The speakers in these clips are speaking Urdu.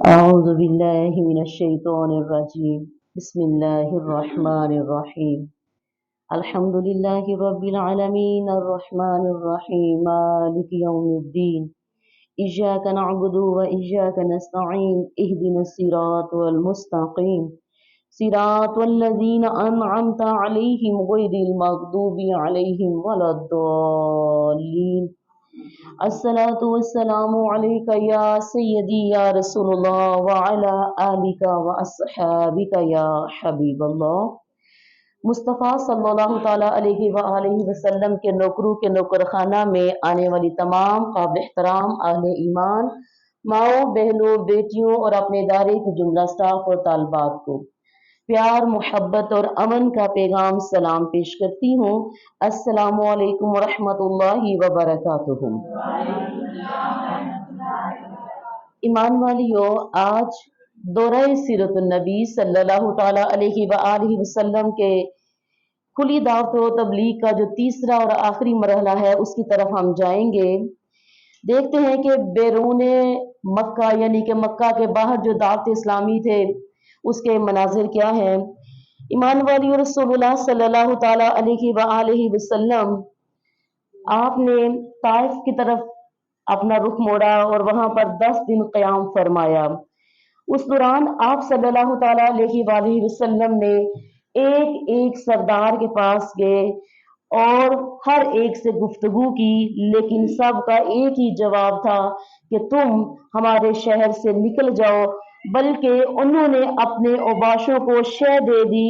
أعوذ بالله من الشيطان الرجيم بسم الله الرحمن الرحيم الحمد لله رب العالمين الرحمن الرحيم مالك يوم الدين إياك نعبد وإياك نستعين اهدنا الصراط المستقيم صراط الذين أنعمت عليهم غير المغضوب عليهم ولا الضالين الصلاة والسلام عليك يا سيدي يا رسول الله وعلى آلك وأصحابك يا حبيب الله مصطفیٰ صلی اللہ تعالیٰ علیہ وآلہ وسلم کے نوکروں کے نوکر خانہ میں آنے والی تمام قابل احترام اہل ایمان ماؤں بہنوں بیٹیوں اور اپنے ادارے کے جملہ سٹاف اور طالبات کو پیار محبت اور امن کا پیغام سلام پیش کرتی ہوں۔ السلام علیکم ورحمۃ اللہ وبرکاتہ۔ ایمان والیو، آج دورہ سیرت النبی صلی اللہ تعالی علیہ وآلہ وسلم کے کھلی دعوت و تبلیغ کا جو تیسرا اور آخری مرحلہ ہے اس کی طرف ہم جائیں گے۔ دیکھتے ہیں کہ بیرون مکہ یعنی کہ مکہ کے باہر جو دعوت اسلامی تھے اس کے مناظر کیا ہیں۔ ایمان والی رسول اللہ صلی اللہ تعالی علیہ وآلہ وسلم آپ نے طائف کی طرف اپنا رخ موڑا اور وہاں پر 10 دن قیام فرمایا۔ اس دوران آپ صلی اللہ تعالی علیہ وآلہ وسلم نے ایک ایک سردار کے پاس گئے اور ہر ایک سے گفتگو کی، لیکن سب کا ایک ہی جواب تھا کہ تم ہمارے شہر سے نکل جاؤ، بلکہ انہوں نے اپنے اوباشوں کو شہ دے دی۔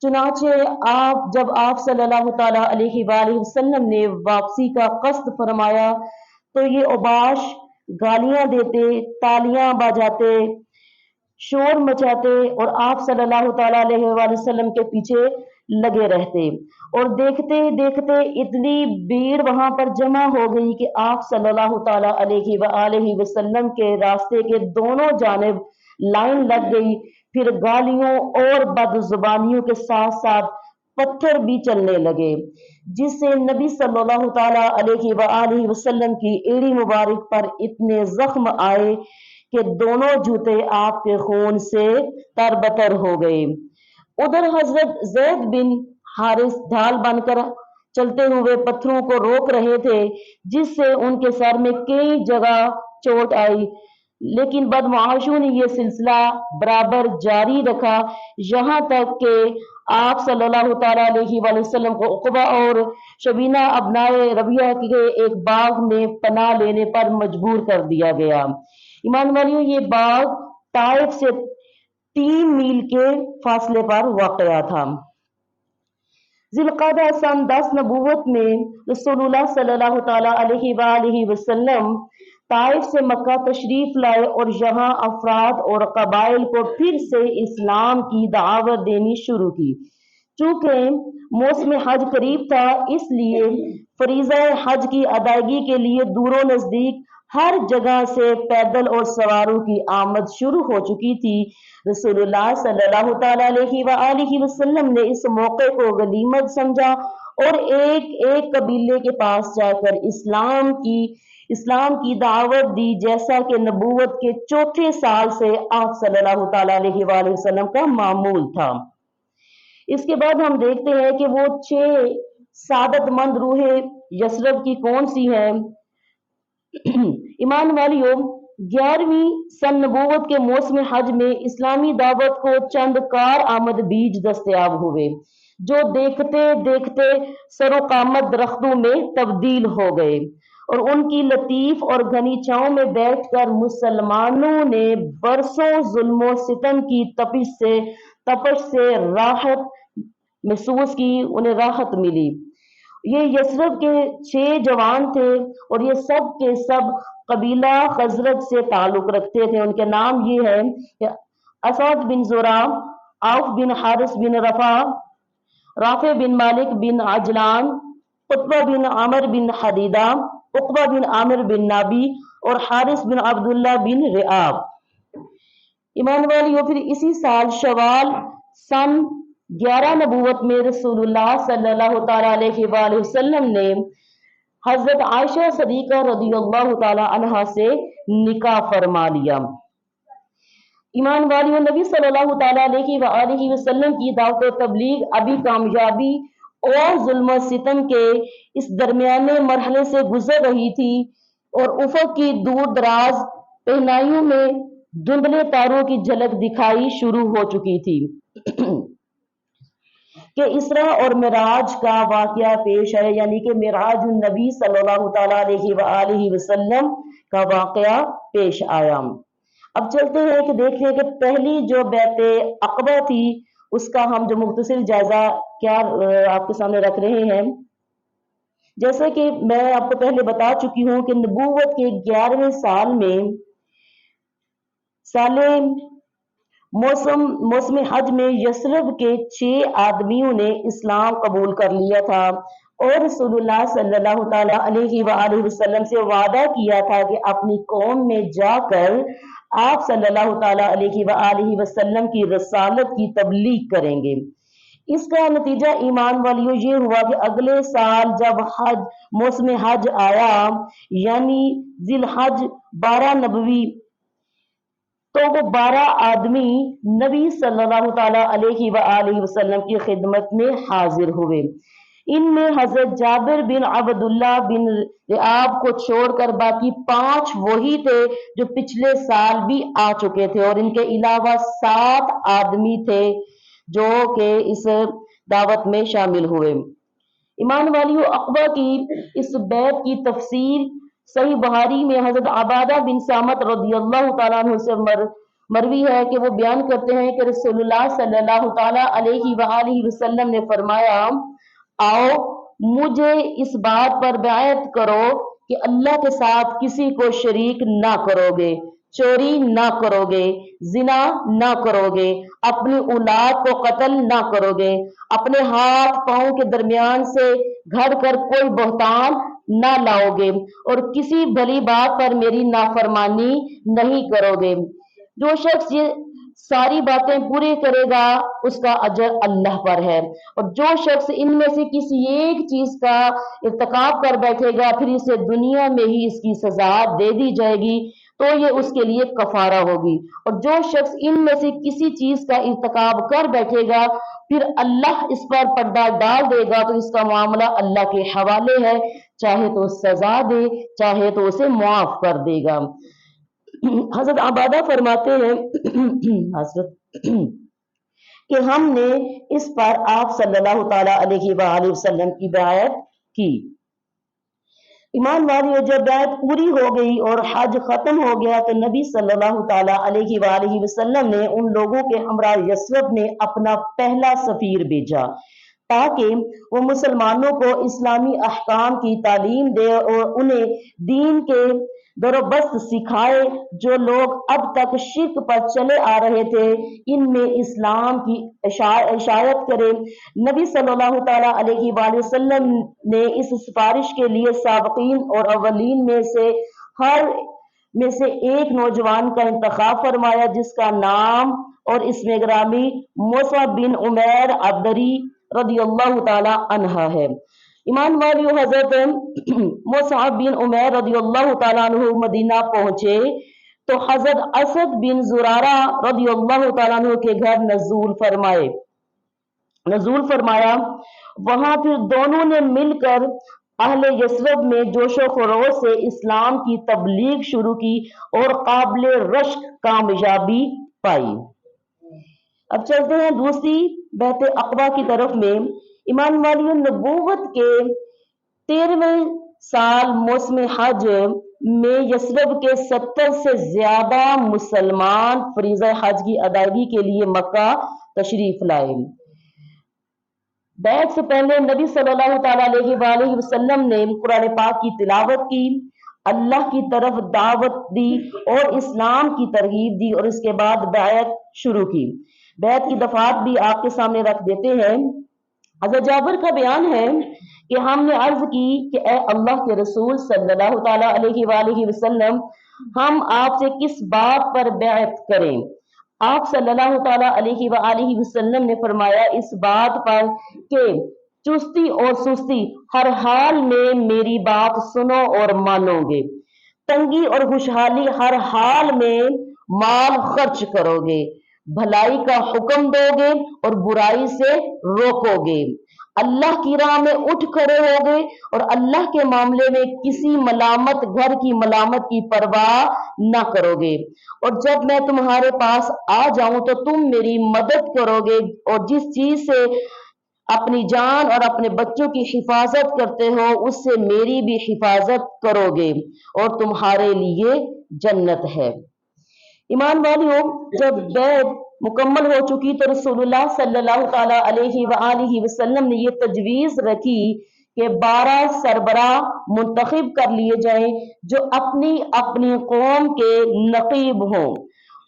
چنانچہ جب آپ صلی اللہ تعالی علیہ وآلہ وسلم نے واپسی کا قصد فرمایا تو یہ اوباش گالیاں دیتے، تالیاں بجاتے، شور مچاتے اور آپ صلی اللہ تعالی علیہ وآلہ وسلم کے پیچھے لگے رہتے، اور دیکھتے دیکھتے اتنی بھیڑ وہاں پر جمع ہو گئی کہ آپ صلی اللہ تعالی علیہ وآلہ وسلم کے راستے کے دونوں جانب لائن لگ گئی۔ پھر گالیوں اور بد زبانیوں کے ساتھ ساتھ پتھر بھی چلنے لگے، جس سے نبی صلی اللہ تعالی علیہ وآلہ وسلم کی ایڑی مبارک پر اتنے زخم آئے کہ دونوں جوتے آپ کے خون سے تربتر ہو گئے۔ ادھر حضرت زید بن حارث ڈھال بن کر چلتے ہوئے پتھروں کو روک رہے تھے، جس سے ان کے سر میں کئی جگہ چوٹ آئی، لیکن بدمعاشوں نے یہ سلسلہ برابر جاری رکھا، یہاں تک کہ آپ صلی اللہ تعالی علیہ وآلہ وسلم کو عقبہ اور شبینہ ابنائے ربیعہ کے ایک باغ میں پناہ لینے پر مجبور کر دیا گیا۔ ایمان والیوں، یہ باغ طائف سے 3 میل کے فاصلے پر واقع تھا۔ ذی القعدہ سن 10 نبوت میں رسول اللہ صلی اللہ تعالی علیہ وآلہ وسلم طائف سے مکہ تشریف لائے اور یہاں افراد اور قبائل کو پھر سے اسلام کی دعوت دینی شروع کی۔ چونکہ موسم حج قریب تھا، اس لیے فریضہ حج کی ادائیگی کے لیے دور و نزدیک ہر جگہ سے پیدل اور سواروں کی آمد شروع ہو چکی تھی۔ رسول اللہ صلی اللہ تعالی علیہ وآلہ وسلم نے اس موقع کو غنیمت سمجھا اور ایک ایک قبیلے کے پاس جا کر اسلام کی دعوت دی، جیسا کہ نبوت کے 4تھے سال سے آپ صلی اللہ تعالی علیہ وآلہ وسلم کا معمول تھا۔ اس کے بعد ہم دیکھتے ہیں کہ وہ 6 سعادت مند روحیں یثرب کی کون سی ہیں۔ ایمان والیوں، 11ویں سن نبوت کے موسم حج میں اسلامی دعوت کو چند کار آمد بیج دستیاب ہوئے، جو دیکھتے دیکھتے سر و قامت درختوں میں تبدیل ہو گئے، اور ان کی لطیف اور گھنی چھاؤں میں بیٹھ کر مسلمانوں نے برسوں ظلم و ستم کی تپش سے راحت محسوس کی، انہیں راحت ملی۔ یہ یثرب کے 6 جوان تھے اور یہ سب کے سب قبیلہ خزرج سے تعلق رکھتے تھے۔ ان کے نام یہ ہے کہ اسد بن زرع، عوف بن حارث بن رافع بن مالک بن عجلان، قطبہ بن عامر بن حدیدہ، عقبہ بن عامر بن نابی اور حارث بن عبداللہ بن رعاب۔ ایمان والیوں، پھر اسی سال شوال سن 11 نبوت میں رسول اللہ صلی اللہ تعالی علیہ وآلہ وسلم نے حضرت عائشہ صدیقہ رضی اللہ تعالی عنہا سے نکاح فرما لیا۔ ایمان والیوں، نبی صلی اللہ تعالیٰ علیہ وآلہ وسلم کی دعوت و تبلیغ ابھی کامیابی اور ظلم و ستم کے اس درمیانے مرحلے سے گزر رہی تھی، اور افق کی دور دراز پہنائیوں میں دھندلے تاروں کی جھلک دکھائی شروع ہو چکی تھی کہ اسراء اور معراج کا واقعہ پیش ہے، یعنی کہ معراج النبی صلی اللہ تعالیٰ علیہ وآلہ وسلم کا واقعہ پیش آیا۔ اب چلتے ہیں کہ دیکھیں کہ پہلی جو بیعت عقبہ تھی اس کا ہم جو مختصر جائزہ کیا آپ کے سامنے رکھ رہے ہیں۔ جیسے کہ میں آپ کو پہلے بتا چکی ہوں کہ نبوت کے 11ویں سال میں سال موسم حج میں یثرب کے 6 آدمیوں نے اسلام قبول کر لیا تھا، اور رسول اللہ صلی اللہ تعالیٰ علیہ وآلہ وسلم سے وعدہ کیا تھا کہ اپنی قوم میں جا کر آپ صلی اللہ تعالیٰ علیہ وآلہ وسلم کی رسالت کی تبلیغ کریں گے۔ اس کا نتیجہ ایمان والیوں یہ ہوا کہ اگلے سال جب موسم حج آیا، یعنی ذی الحج 12 نبوی، تو وہ 12 آدمی نبی صلی اللہ تعالیٰ علیہ وآلہ وسلم کی خدمت میں حاضر ہوئے۔ ان میں حضرت جابر بن عبداللہ بن رعاب کو چھوڑ کر باقی 5 وہی تھے جو پچھلے سال بھی آ چکے تھے، اور ان کے علاوہ 7 آدمی تھے جو کہ اس دعوت میں شامل ہوئے۔ ایمان والیوں، عقبہ کی اس بیعت کی تفصیل صحیح بخاری میں حضرت عبادہ بن صامت رضی اللہ تعالیٰ عنہ سے مروی ہے کہ وہ بیان کرتے ہیں کہ رسول اللہ صلی اللہ تعالیٰ علیہ وآلہ وسلم نے فرمایا، آؤ مجھے اس بات پر بیعت کرو کہ اللہ کے ساتھ کسی کو شریک نہ کرو گے، چوری نہ کرو گے، زنا نہ کرو گے، اپنی اولاد کو قتل نہ کرو گے، اپنے ہاتھ پاؤں کے درمیان سے گھڑ کر کوئی بہتان نہ لاؤ گے، اور کسی بھلی بات پر میری نافرمانی نہیں کرو گے۔ جو شخص یہ ساری باتیں پوری کرے گا اس کا اجر اللہ پر ہے، اور جو شخص ان میں سے کسی ایک چیز کا ارتکاب کر بیٹھے گا پھر اسے دنیا میں ہی اس کی سزا دے دی جائے گی تو یہ اس کے لیے کفارہ ہوگی، اور جو شخص ان میں سے کسی چیز کا ارتکاب کر بیٹھے گا پھر اللہ اس پر پردہ ڈال دے گا تو اس کا معاملہ اللہ کے حوالے ہے، چاہے تو سزا دے چاہے تو اسے معاف کر دے گا۔ حضرت عبادہ فرماتے ہیں حضرت کہ ہم نے اس پر آپ صلی اللہ تعالیٰ علیہ وآلہ وسلم کی بیعت کی۔ ایمان والیوں، جب بیعت پوری ہو گئی اور حج ختم ہو گیا تو نبی صلی اللہ تعالیٰ علیہ وآلہ وسلم نے ان لوگوں کے ہمراہ یثرب میں اپنا پہلا سفیر بھیجا تاکہ وہ مسلمانوں کو اسلامی احکام کی تعلیم دے اور انہیں دین کے در و بست سکھائے۔ جو لوگ اب تک شرک پر چلے آ رہے تھے ان میں اسلام کی اشاعت کرے۔ نبی صلی اللہ تعالیٰ علیہ وآلہ وسلم نے اس سفارش کے لیے سابقین اور اولین میں سے ایک نوجوان کا انتخاب فرمایا جس کا نام اور اسم گرامی مصعب بن عمیر عبدری رضی اللہ تعالیٰ عنہ ہے۔ ایمان والیوں، حضرت مصعب بن عمیر رضی اللہ تعالیٰ عنہ مدینہ پہنچے تو حضرت اسد بن زرارہ رضی اللہ تعالیٰ عنہ کے گھر نزول فرمایا۔ وہاں پھر دونوں نے مل کر اہل یثرب میں جوش و خروش سے اسلام کی تبلیغ شروع کی اور قابل رشک کامیابی پائی۔ اب چلتے ہیں دوسری بیعت عقبہ کی طرف میں۔ ایمان والیوں، نبوت کے 13ویں سال موسم حج میں یثرب کے 70 سے زیادہ مسلمان فریضہ حج کی ادائیگی کے لیے مکہ تشریف لائے۔ بیعت سے پہلے نبی صلی اللہ تعالیٰ علیہ وآلہ وسلم نے قرآن پاک کی تلاوت کی، اللہ کی طرف دعوت دی اور اسلام کی ترغیب دی، اور اس کے بعد بیعت شروع کی۔ بیعت کی دفعات بھی آپ کے سامنے رکھ دیتے ہیں۔ حضرت جابر کا بیان ہے کہ ہم نے عرض کی کہ اے اللہ کے رسول صلی اللہ تعالیٰ علیہ وآلہ وسلم، ہم آپ سے کس بات پر بیعت کریں؟ آپ صلی اللہ تعالیٰ علیہ وآلہ وسلم نے فرمایا، اس بات پر کہ چستی اور سستی ہر حال میں میری بات سنو اور مانو گے، تنگی اور خوشحالی ہر حال میں مال خرچ کرو گے، بھلائی کا حکم دو گے اور برائی سے روکو گے، اللہ کی راہ میں اٹھ کھڑے ہو گے اور اللہ کے معاملے میں کسی ملامت گھر کی ملامت کی پرواہ نہ کرو گے، اور جب میں تمہارے پاس آ جاؤں تو تم میری مدد کرو گے، اور جس چیز سے اپنی جان اور اپنے بچوں کی حفاظت کرتے ہو اس سے میری بھی حفاظت کرو گے اور تمہارے لیے جنت ہے۔ ایمان والیوں، جب بیعت مکمل ہو چکی تو رسول اللہ صلی اللہ تعالی علیہ وآلہ وسلم نے یہ تجویز رکھی کہ 12 سربراہ منتخب کر لیے جائیں جو اپنی اپنی قوم کے نقیب ہوں،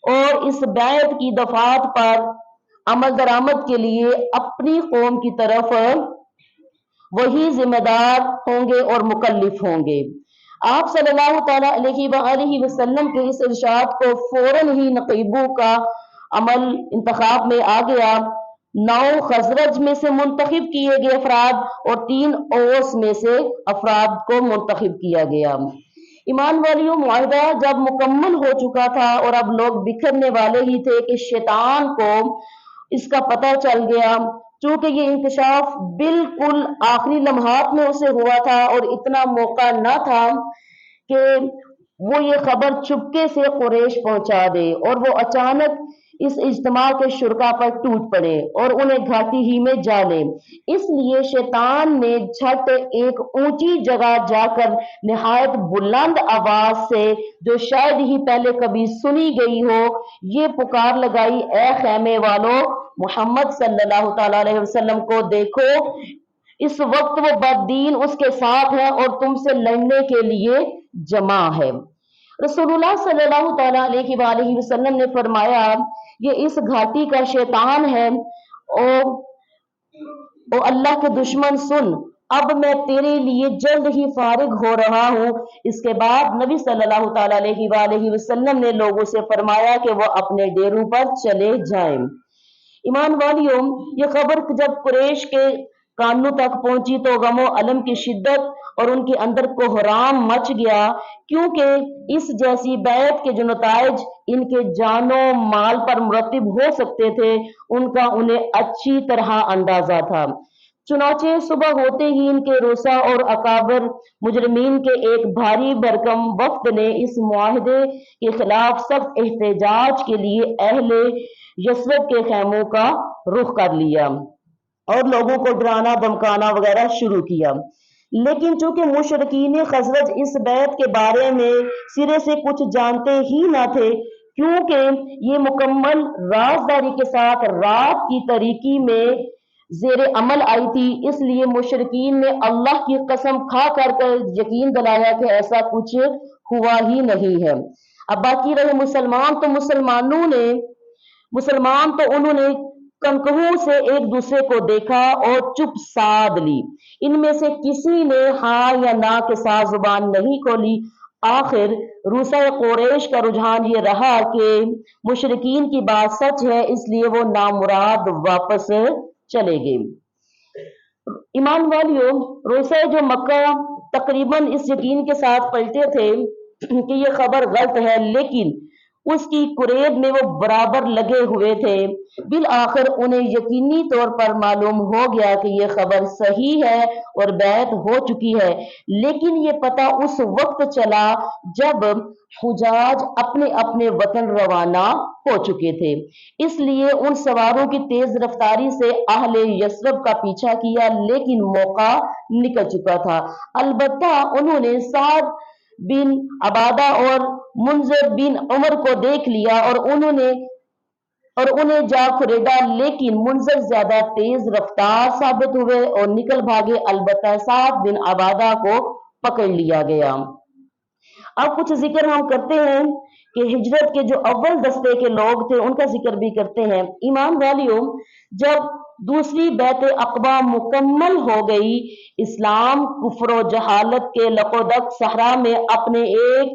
اور اس بیعت کی دفعات پر عمل درآمد کے لیے اپنی قوم کی طرف وہی ذمہ دار ہوں گے اور مکلف ہوں گے۔ آپ صلی اللہ تعالیٰ علیہ وآلہ وسلم کے اس ارشاد کو فوراً ہی نقیبوں کا عمل انتخاب میں آ گیا۔ 9 خزرج میں سے منتخب کیے گئے افراد اور 3 اوس میں سے افراد کو منتخب کیا گیا۔ ایمان والیوں، معاہدہ جب مکمل ہو چکا تھا اور اب لوگ بکھرنے والے ہی تھے کہ شیطان کو اس کا پتہ چل گیا، چونکہ یہ انکشاف بالکل آخری لمحات میں اسے ہوا تھا اور اتنا موقع نہ تھا کہ وہ یہ خبر چپکے سے قریش پہنچا دے، اور وہ اچانک اس اجتماع کے شرکا پر ٹوٹ پڑے اور انہیں گھاٹی ہی میں جا لے۔ اس لیے شیطان نے جھٹ ایک اونچی جگہ جا کر نہایت بلند آواز سے، جو شاید ہی پہلے کبھی سنی گئی ہو، یہ پکار لگائی، اے خیمے والو، محمد صلی اللہ تعالی علیہ وسلم کو دیکھو، اس وقت وہ بددین اس کے ساتھ ہے اور تم سے لڑنے کے لیے جمع ہے۔ رسول اللہ صلی اللہ تعالی علیہ وآلہ وسلم نے فرمایا، یہ اس گھاٹی کا شیطان ہے، او اللہ کے دشمن سن، اب میں تیرے لیے جلد ہی فارغ ہو رہا ہوں۔ اس کے بعد نبی صلی اللہ تعالی علیہ وآلہ وسلم نے لوگوں سے فرمایا کہ وہ اپنے ڈیروں پر چلے جائیں۔ ایمان والیوں، یہ خبر جب قریش کے کانوں تک پہنچی تو غم و الم کی شدت اور ان کے اندر کوہرام مچ گیا، کیونکہ اس جیسی بیعت کے جو نتائج ان کے جان و مال پر مرتب ہو سکتے تھے ان کا انہیں اچھی طرح اندازہ تھا۔ چنانچہ صبح ہوتے ہی ان کے روسا اور اکابر مجرمین کے ایک بھاری بھرکم وفد نے اس معاہدے کے خلاف سخت احتجاج کے لیے اہل یثرب کے خیموں کا رخ کر لیا اور لوگوں کو ڈرانا دھمکانا وغیرہ شروع کیا، لیکن چونکہ مشرکین خزرج اس بیعت کے بارے میں سرے سے کچھ جانتے ہی نہ تھے، کیونکہ یہ مکمل رازداری کے ساتھ رات کی تاریکی میں زیر عمل آئی تھی، اس لیے مشرکین نے اللہ کی قسم کھا کر یقین دلایا کہ ایسا کچھ ہوا ہی نہیں ہے۔ اب باقی رہے مسلمان تو انہوں نے کنکہوں سے ایک دوسرے کو دیکھا اور چپ سادھ لی، ان میں سے کسی نے ہاں یا نہ کے ساتھ زبان نہیں کھولی۔ آخر روسا قریش کا رجحان یہ رہا کہ مشرکین کی بات سچ ہے، اس لیے وہ نامراد واپس چلے گئے۔ ایمان والیوں، روسا جو مکہ تقریباً اس یقین کے ساتھ پلٹے تھے کہ یہ خبر غلط ہے، لیکن اس کی قریب میں وہ برابر لگے ہوئے تھے۔ بالآخر انہیں یقینی طور پر معلوم ہو گیا کہ یہ خبر صحیح ہے اور بیعت ہو چکی ہے، لیکن یہ پتہ اس وقت چلا جب حجاج اپنے اپنے وطن روانہ ہو چکے تھے، اس لیے ان سواروں کی تیز رفتاری سے اہل یثرب کا پیچھا کیا، لیکن موقع نکل چکا تھا۔ البتہ انہوں نے سعد بن عبادہ اور منذر بن عمر کو دیکھ لیا اور انہیں جا کھریدا، لیکن منذر زیادہ تیز رفتار ثابت ہوئے اور نکل بھاگے، البتہ سعد بن عبادہ کو پکڑ لیا گیا۔ اب کچھ ذکر ہم کرتے ہیں کہ ہجرت کے جو اول دستے کے لوگ تھے ان کا ذکر بھی کرتے ہیں۔ ایمان والیوں، جب دوسری بیعت عقبہ مکمل ہو گئی، اسلام کفر و جہالت کے لقودق صحرا میں اپنے ایک